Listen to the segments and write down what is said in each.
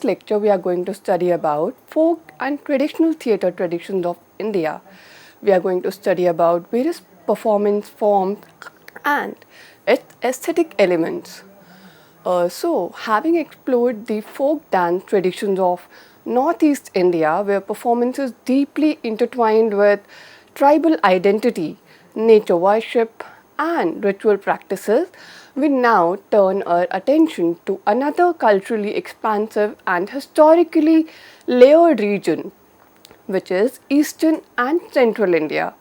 lecture, we are going to study about folk and traditional theatre traditions of India. We are going to study about various performance forms and its aesthetic elements. Having explored the folk dance traditions of Northeast India, where performance is deeply intertwined with tribal identity, nature worship, and ritual practices, we now turn our attention to another culturally expansive and historically layered region, which is Eastern and Central India.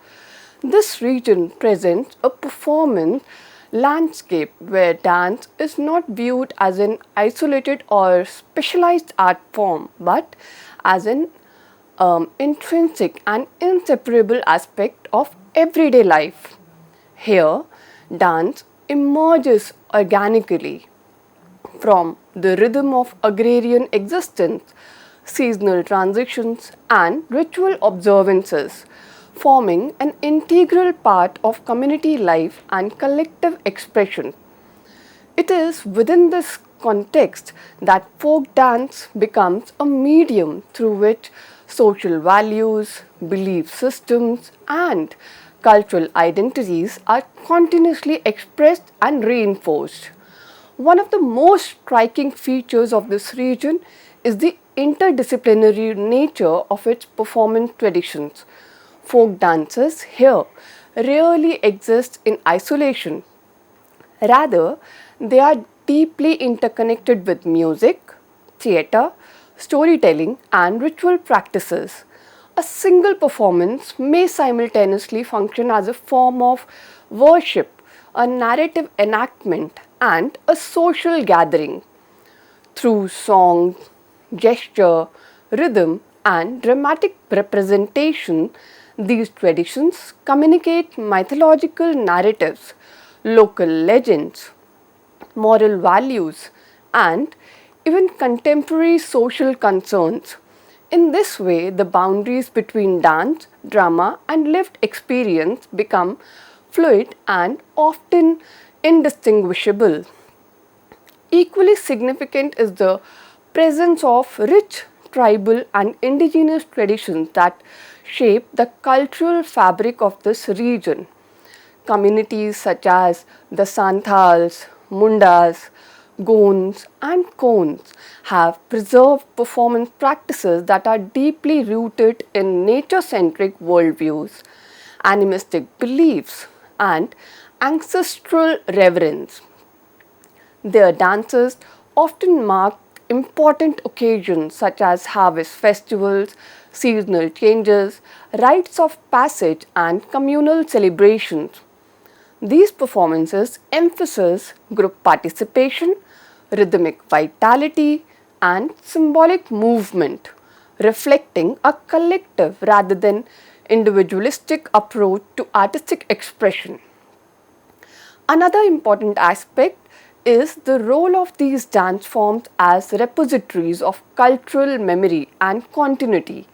This region presents a performance landscape where dance is not viewed as an isolated or specialized art form but as an intrinsic and inseparable aspect of everyday life. Here, dance emerges organically from the rhythm of agrarian existence, seasonal transitions, and ritual observances, forming an integral part of community life and collective expression. It is within this context that folk dance becomes a medium through which social values, belief systems, and cultural identities are continuously expressed and reinforced. One of the most striking features of this region is the interdisciplinary nature of its performance traditions. Folk dances here rarely exist in isolation. Rather, they are deeply interconnected with music, theatre, storytelling, and ritual practices. A single performance may simultaneously function as a form of worship, a narrative enactment, and a social gathering. Through song, gesture, rhythm, and dramatic representation, these traditions communicate mythological narratives, local legends, moral values, and even contemporary social concerns. In this way, the boundaries between dance, drama, and lived experience become fluid and often indistinguishable. Equally significant is the presence of rich tribal and indigenous traditions that shape the cultural fabric of this region. Communities such as the Santals, Mundas, Gonds, and Kons have preserved performance practices that are deeply rooted in nature centric worldviews, animistic beliefs, and ancestral reverence. Their dances often mark important occasions such as harvest festivals, seasonal changes, rites of passage, and communal celebrations. These performances emphasize group participation, rhythmic vitality, and symbolic movement, reflecting a collective rather than individualistic approach to artistic expression. Another important aspect is the role of these dance forms as repositories of cultural memory and continuity.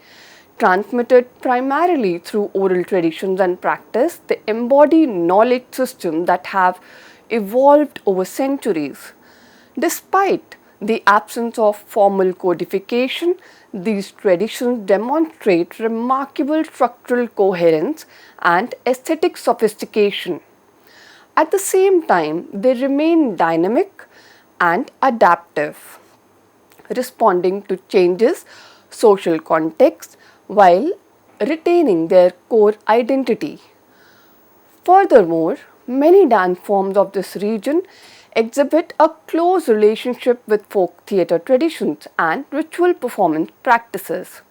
Transmitted primarily through oral traditions and practice, they embody knowledge systems that have evolved over centuries. Despite the absence of formal codification, these traditions demonstrate remarkable structural coherence and aesthetic sophistication. At the same time, they remain dynamic and adaptive, responding to changes, social context, while retaining their core identity. Furthermore, many dance forms of this region exhibit a close relationship with folk theatre traditions and ritual performance practices.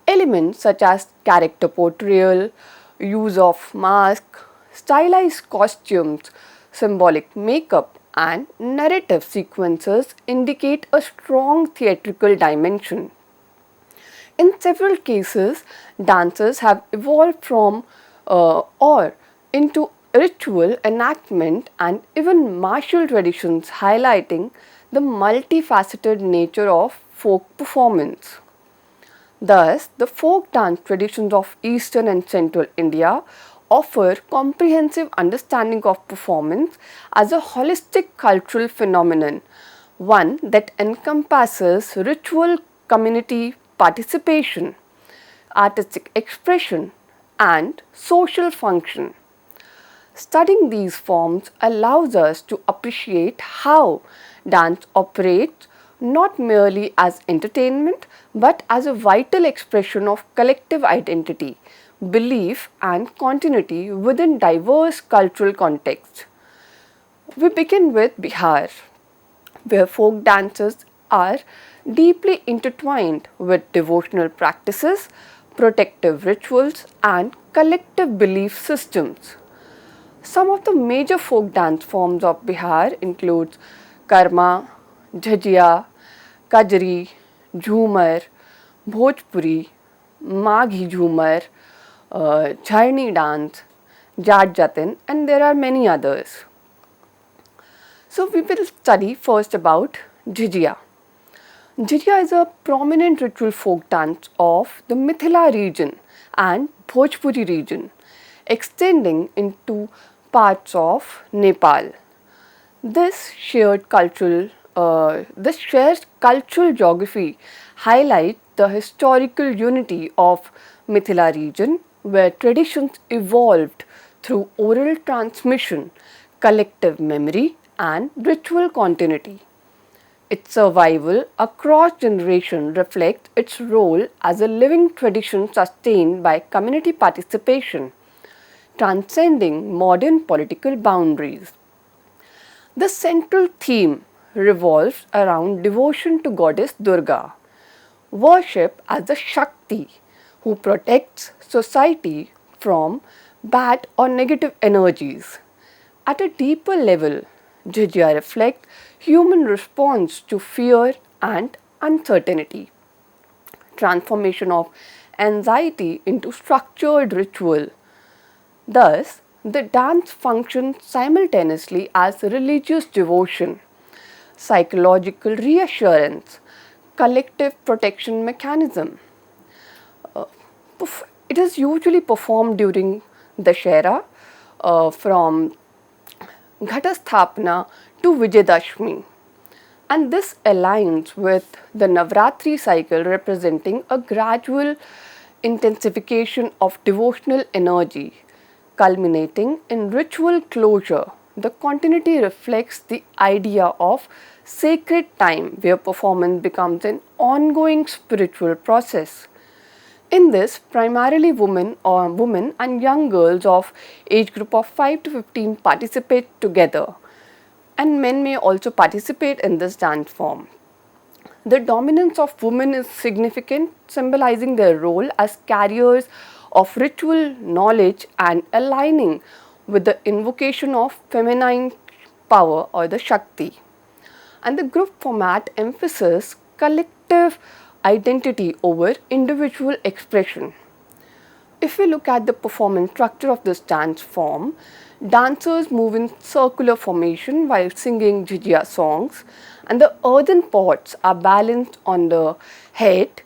Elements such as character portrayal, use of mask, stylized costumes, symbolic makeup, and narrative sequences indicate a strong theatrical dimension. In several cases, dances have evolved from or into ritual enactment and even martial traditions, highlighting the multifaceted nature of folk performance. Thus, the folk dance traditions of Eastern and Central India offer comprehensive understanding of performance as a holistic cultural phenomenon, one that encompasses ritual community participation, artistic expression, and social function. Studying these forms allows us to appreciate how dance operates not merely as entertainment but as a vital expression of collective identity, belief, and continuity within diverse cultural contexts. We begin with Bihar, where folk dances are deeply intertwined with devotional practices, protective rituals, and collective belief systems. Some of the major folk dance forms of Bihar include Karma, Jhijhia, Kajri, Jhumar, Bhojpuri, Maghi Jhumar, Jharni dance, Jat-Jatin, and there are many others. So we will study first about Jhijhia. Jhijhia is a prominent ritual folk dance of the Mithila region and Bhojpuri region, extending into parts of Nepal. This this shared cultural geography highlights the historical unity of Mithila region, where traditions evolved through oral transmission, collective memory, and ritual continuity. Its survival across generations reflects its role as a living tradition sustained by community participation, transcending modern political boundaries. The central theme revolves around devotion to goddess Durga, worship as the Shakti who protects society from bad or negative energies. At a deeper level, Jhijhia reflects human response to fear and uncertainty, transformation of anxiety into structured ritual. Thus, the dance functions simultaneously as religious devotion, psychological reassurance, collective protection mechanism. It is usually performed during Dashera from Ghatasthapana to Vijayadashmi. And this aligns with the Navratri cycle representing a gradual intensification of devotional energy, culminating in ritual closure. The continuity reflects the idea of sacred time where performance becomes an ongoing spiritual process. In this, primarily women and young girls of age group of 5 to 15 participate together, and men may also participate in this dance form. The dominance of women is significant, symbolizing their role as carriers of ritual knowledge and aligning with the invocation of feminine power or the Shakti. And the group format emphasizes collective identity over individual expression. If we look at the performance structure of this dance form, dancers move in circular formation while singing Jhijhia songs, and the earthen pots are balanced on the head,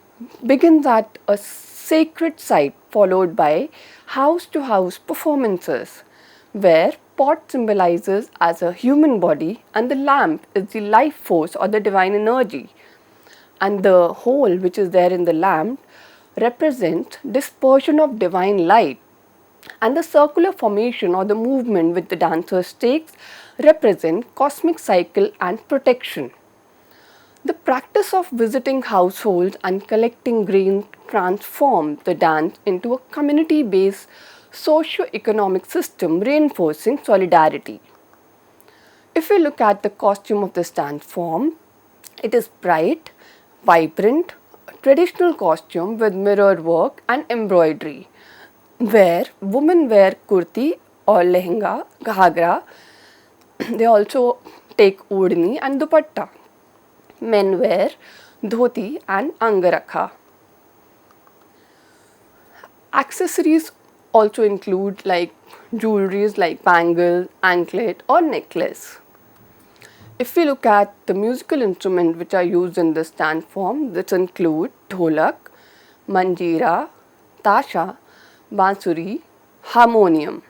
begins at a sacred site followed by house to house performances, where pot symbolizes as a human body and the lamp is the life force or the divine energy, and the hole which is there in the lamp represents dispersion of divine light, and the circular formation or the movement which the dancers takes represent cosmic cycle and protection. The practice of visiting households and collecting grain transformed the dance into a community-based socio-economic system reinforcing solidarity. If we look at the costume of this dance form, it is bright, vibrant, traditional costume with mirror work and embroidery, where women wear kurti or lehenga, ghagra. They also take odni and dupatta. Men wear dhoti and angarakha. Accessories also include like jewelries like bangle, anklet or necklace. If we look at the musical instruments which are used in this dance form, this include dholak, manjira, tasha, bansuri, harmonium.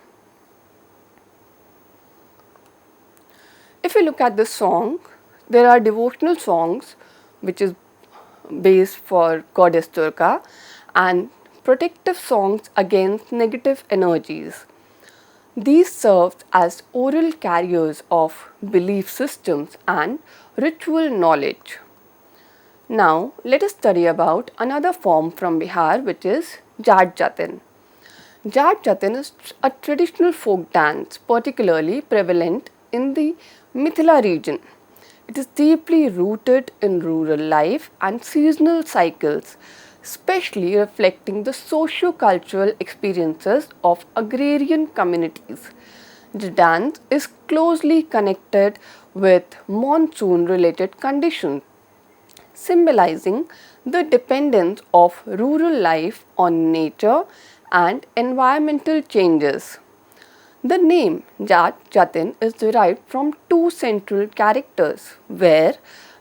If we look at the song, There are devotional songs, which is based for goddess Durga, and protective songs against negative energies. These serve as oral carriers of belief systems and ritual knowledge. Now, let us study about another form from Bihar, which is Jat-Jatin. Jat-Jatin is a traditional folk dance particularly prevalent in the Mithila region. It is deeply rooted in rural life and seasonal cycles, especially reflecting the socio-cultural experiences of agrarian communities. The dance is closely connected with monsoon-related conditions, symbolizing the dependence of rural life on nature and environmental changes. The name Jat-Jatin is derived from two central characters, where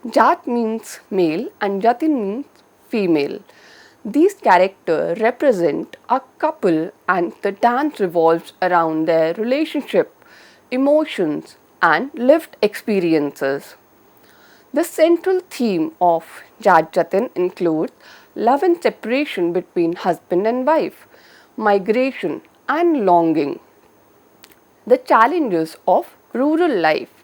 Jat means male and Jatin means female. These characters represent a couple and the dance revolves around their relationship, emotions, and lived experiences. The central theme of Jat-Jatin includes love and separation between husband and wife, migration and longing, the challenges of rural life.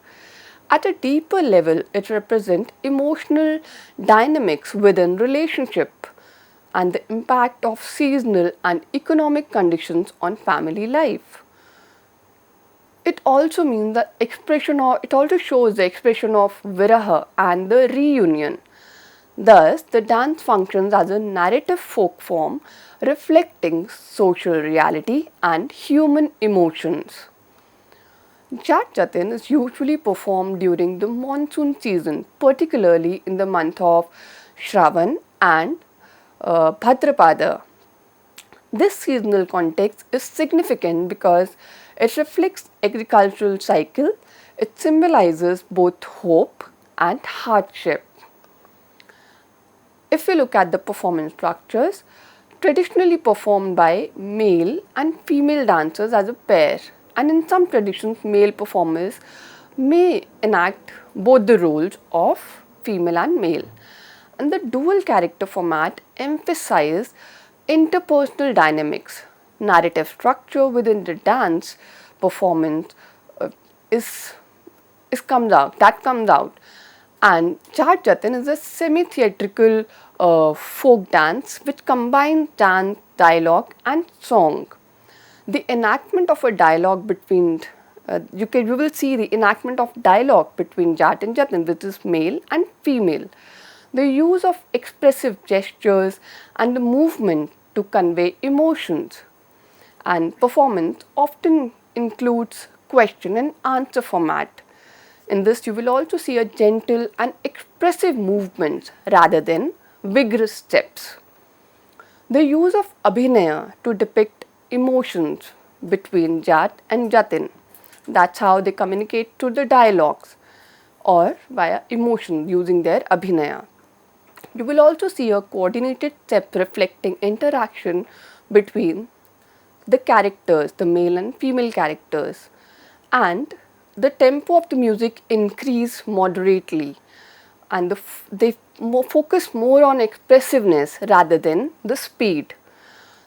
At a deeper level, it represents emotional dynamics within relationship and the impact of seasonal and economic conditions on family life. It also means the expression of, it also shows the expression of viraha and the reunion. Thus, the dance functions as a narrative folk form reflecting social reality and human emotions. Jat-Jatin is usually performed during the monsoon season, particularly in the month of Shravan and Bhadrapada. This seasonal context is significant because it reflects agricultural cycle. It symbolizes both hope and hardship. If we look at the performance structures, traditionally performed by male and female dancers as a pair, and in some traditions male performers may enact both the roles of female and male. And the dual character format emphasizes interpersonal dynamics. Narrative structure within the dance performance uh, is comes out. And Jat-Jatin is a semi-theatrical folk dance which combines dance, dialogue and song. The enactment of a dialogue between you will see the enactment of dialogue between Jat and Jatin, which is male and female. The use of expressive gestures and the movement to convey emotions. And performance often includes question and answer format. In this, you will also see a gentle and expressive movements rather than vigorous steps. The use of abhinaya to depict emotions between Jat and Jatin. That's how they communicate through the dialogues or via emotion using their abhinaya. You will also see a coordinated step reflecting interaction between the characters, the male and female characters, and the tempo of the music increase moderately, and they focus more on expressiveness rather than the speed.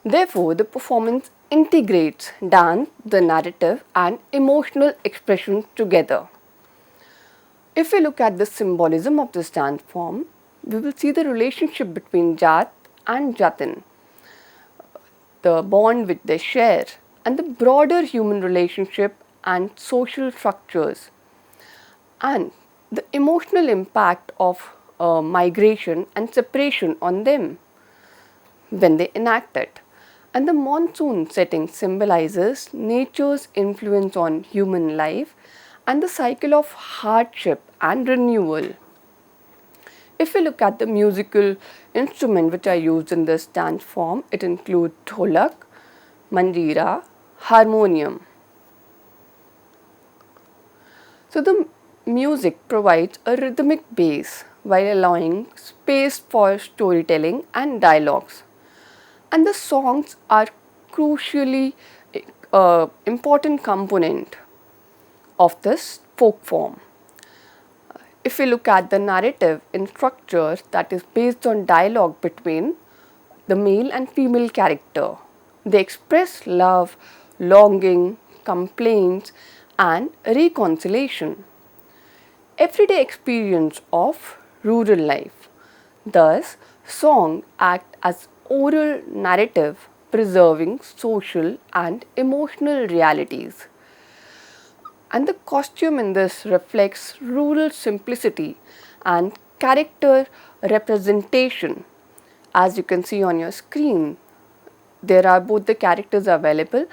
Therefore, the performance integrates dance, the narrative, and emotional expression together. If we look at the symbolism of this dance form, we will see the relationship between Jat and Jatin, the bond which they share, and the broader human relationship and social structures, and the emotional impact of migration and separation on them when they enact it. And the monsoon setting symbolizes nature's influence on human life and the cycle of hardship and renewal. If we look at the musical instrument which are used in this dance form, it includes dholak, manjira, harmonium. So the music provides a rhythmic base while allowing space for storytelling and dialogues. And the songs are crucially important component of this folk form. if we look at the narrative in structure that is based on dialogue between the male and female character, they express love, longing, complaints, and reconciliation. Everyday experience of rural life. Thus, song act as oral narrative preserving social and emotional realities. And the costume in this reflects rural simplicity and character representation. As you can see on your screen, there are both the characters available.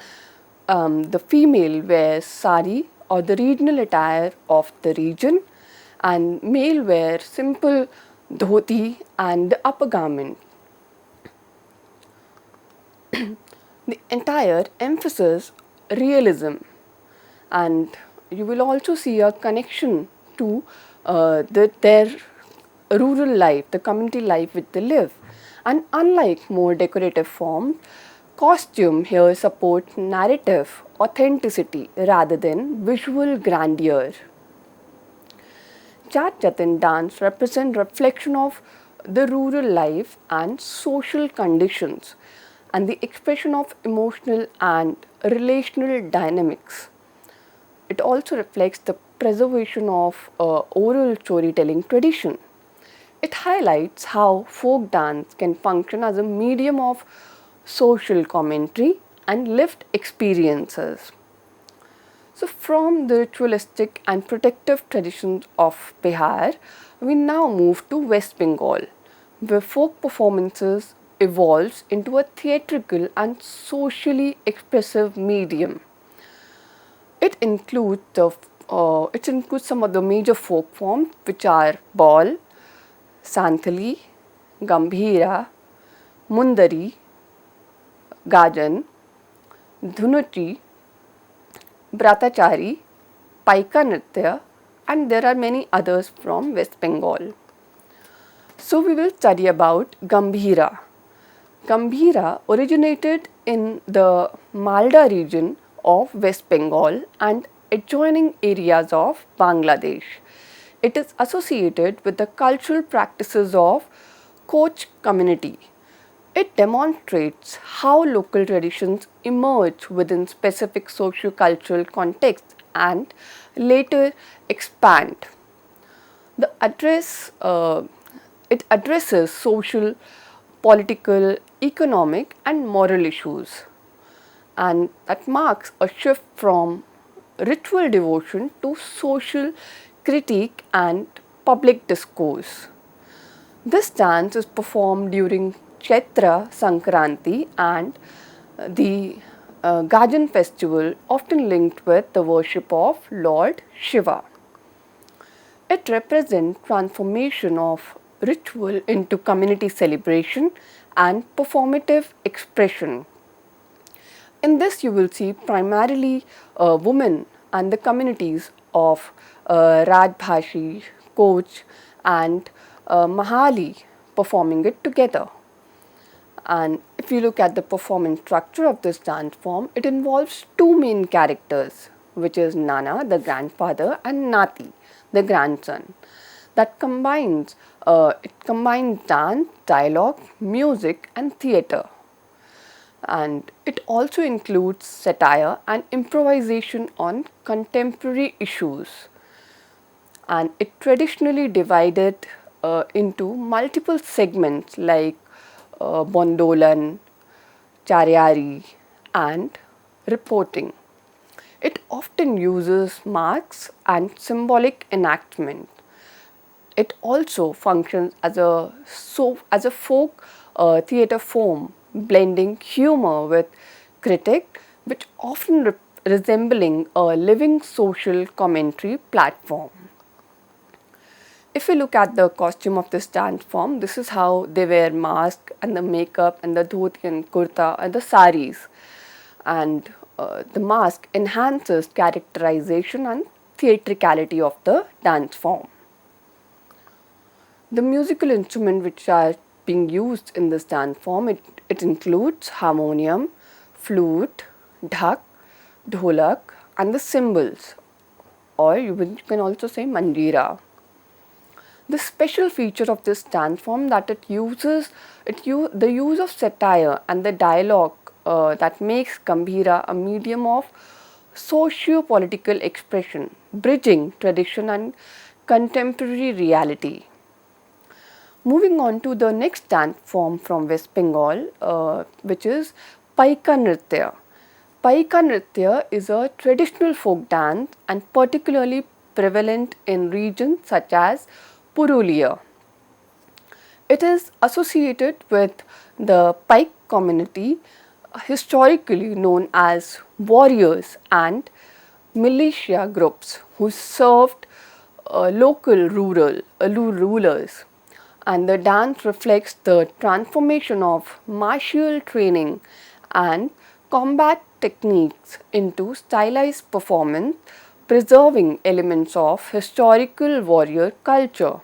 The female wears sari or the regional attire of the region, and male wear simple dhoti and the upper garment. The entire emphasis realism, and you will also see a connection to their rural life, the community life which they live. And unlike more decorative forms, costume here supports narrative authenticity rather than visual grandeur. Jat-Jatin dance represents reflection of the rural life and social conditions and the expression of emotional and relational dynamics. It also reflects the preservation of oral storytelling tradition. It highlights how folk dance can function as a medium of social commentary and lived experiences. So, from the ritualistic and protective traditions of Bihar, we now move to West Bengal, where folk performances evolves into a theatrical and socially expressive medium. It includes some of the major folk forms, which are Ball, Santali, Gambhira, Mundari, Gajan, Dhunuchi, Bratachari, Paika Nritya, and there are many others from West Bengal. So we will study about Gambhira. Gambhira originated in the Malda region of West Bengal and adjoining areas of Bangladesh. It is associated with the cultural practices of Koch community. It demonstrates how local traditions emerge within specific socio-cultural contexts and later expand. The address it addresses social, political, economic, and moral issues, and that marks a shift from ritual devotion to social critique and public discourse. This dance is performed during Chaitra Sankranti and the Gajan festival, often linked with the worship of Lord Shiva. It represents transformation of ritual into community celebration and performative expression. In this, you will see primarily women and the communities of Rajbhashi, Koch, and Mahali performing it together. And if you look at the performance structure of this dance form, it involves two main characters, which is Nana, the grandfather, and Nati, the grandson. That combines dance, dialogue, music, and theatre. And it also includes satire and improvisation on contemporary issues. And it traditionally divided into multiple segments like Bondolan, Charyari, and reporting. It often uses masks and symbolic enactment. It also functions as a folk theatre form, blending humor with critique, which often resembling a living social commentary platform. If we look at the costume of this dance form, this is how they wear mask and the makeup and the dhoti and kurta and the saris. And the mask enhances characterization and theatricality of the dance form. The musical instruments which are being used in this dance form, it includes harmonium, flute, dhak, dholak, and the cymbals, or you can also say manjira. The special feature of this dance form that the use of satire and the dialogue that makes Gambhira a medium of socio-political expression, bridging tradition and contemporary reality. Moving on to the next dance form from West Bengal, which is Paika Nritya. Paika Nritya is a traditional folk dance and particularly prevalent in regions such as Purulia. It is associated with the Paik community, historically known as warriors and militia groups who served local rulers. And the dance reflects the transformation of martial training and combat techniques into stylized performance, preserving elements of historical warrior culture.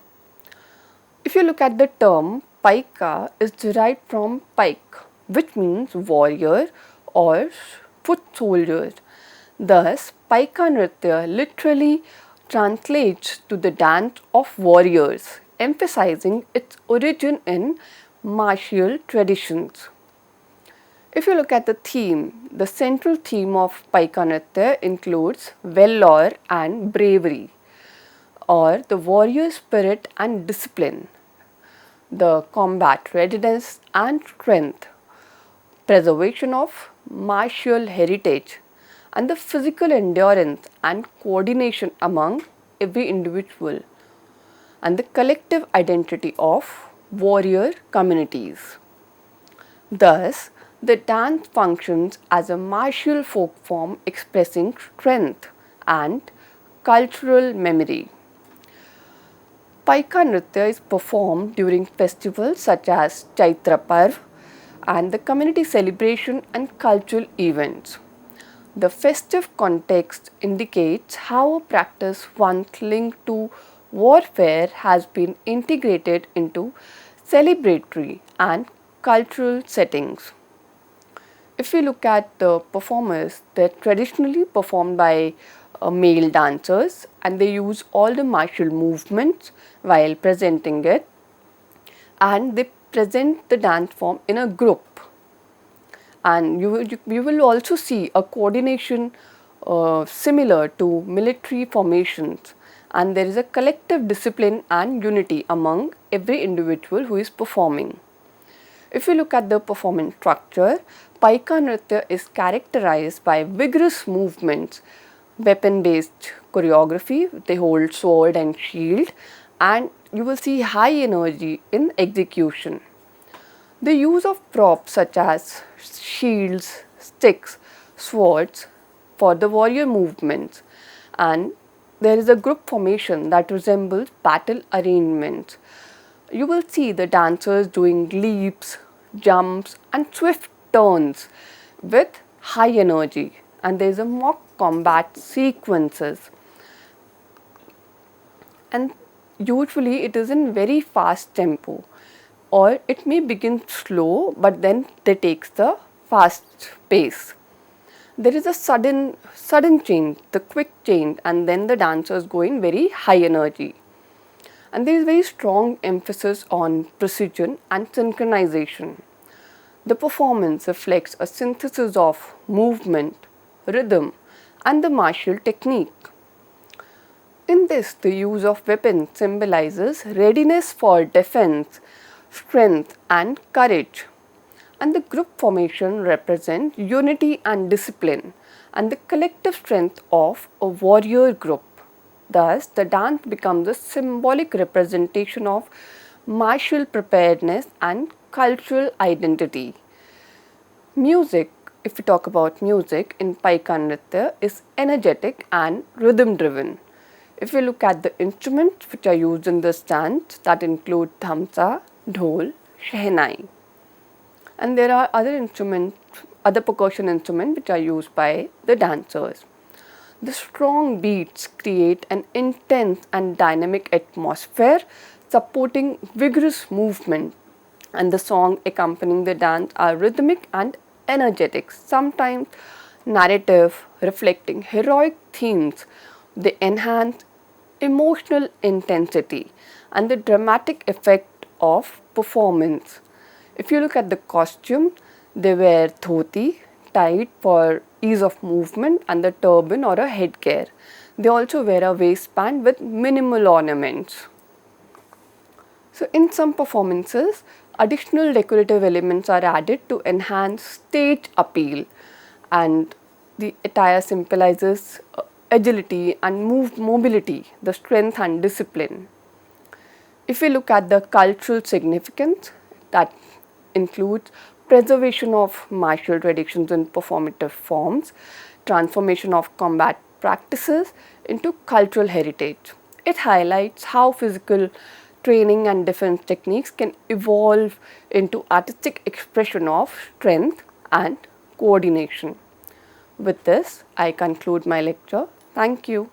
If you look at the term, Paika is derived from Paik, which means warrior or foot soldier. Thus, Paika Nritya literally translates to the dance of warriors, emphasizing its origin in martial traditions. If you look at the theme, the central theme of Paika Nritya includes valor and bravery, or the warrior spirit and discipline, the combat readiness and strength, preservation of martial heritage, and the physical endurance and coordination among every individual, and the collective identity of warrior communities. Thus, the dance functions as a martial folk form expressing strength and cultural memory. Paika Nritya is performed during festivals such as Chaitra Parv and the community celebration and cultural events. The festive context indicates how a practice once linked to warfare has been integrated into celebratory and cultural settings. If we look at the performers, they're traditionally performed by male dancers and they use all the martial movements while presenting it, and they present the dance form in a group. And you will also see a coordination similar to military formations, and there is a collective discipline and unity among every individual who is performing. If you look at the performance structure, Paika Nritya is characterized by vigorous movements, weapon-based choreography, they hold sword and shield, and you will see high energy in execution. The use of props such as shields, sticks, swords for the warrior movements, and there is a group formation that resembles battle arrangements. You will see the dancers doing leaps, jumps and swift turns with high energy, and there is a mock combat sequences, and usually it is in very fast tempo, or it may begin slow but then they takes the fast pace. There is a sudden change, the quick change, and then the dancers go in very high energy. And there is very strong emphasis on precision and synchronization. The performance reflects a synthesis of movement, rhythm, and the martial technique. In this, the use of weapons symbolizes readiness for defense, strength, and courage. And the group formation represents unity and discipline, and the collective strength of a warrior group. Thus, the dance becomes a symbolic representation of martial preparedness and cultural identity. Music, if we talk about music in Paika Nritya, is energetic and rhythm driven. If we look at the instruments which are used in this dance, that include thamsa, dhol, shehnai. And there are other percussion instruments which are used by the dancers. The strong beats create an intense and dynamic atmosphere supporting vigorous movement, and the song accompanying the dance are rhythmic and energetic, sometimes narrative, reflecting heroic themes. They enhance emotional intensity, and the dramatic effect of performance. If you look at the costume, they wear dhoti, tied for ease of movement, and the turban or a headgear. They also wear a waistband with minimal ornaments. So in some performances, additional decorative elements are added to enhance stage appeal, and the attire symbolizes agility and mobility, the strength and discipline. If we look at the cultural significance, that includes preservation of martial traditions in performative forms, transformation of combat practices into cultural heritage. It highlights how physical training and defense techniques can evolve into artistic expression of strength and coordination. With this, I conclude my lecture. Thank you.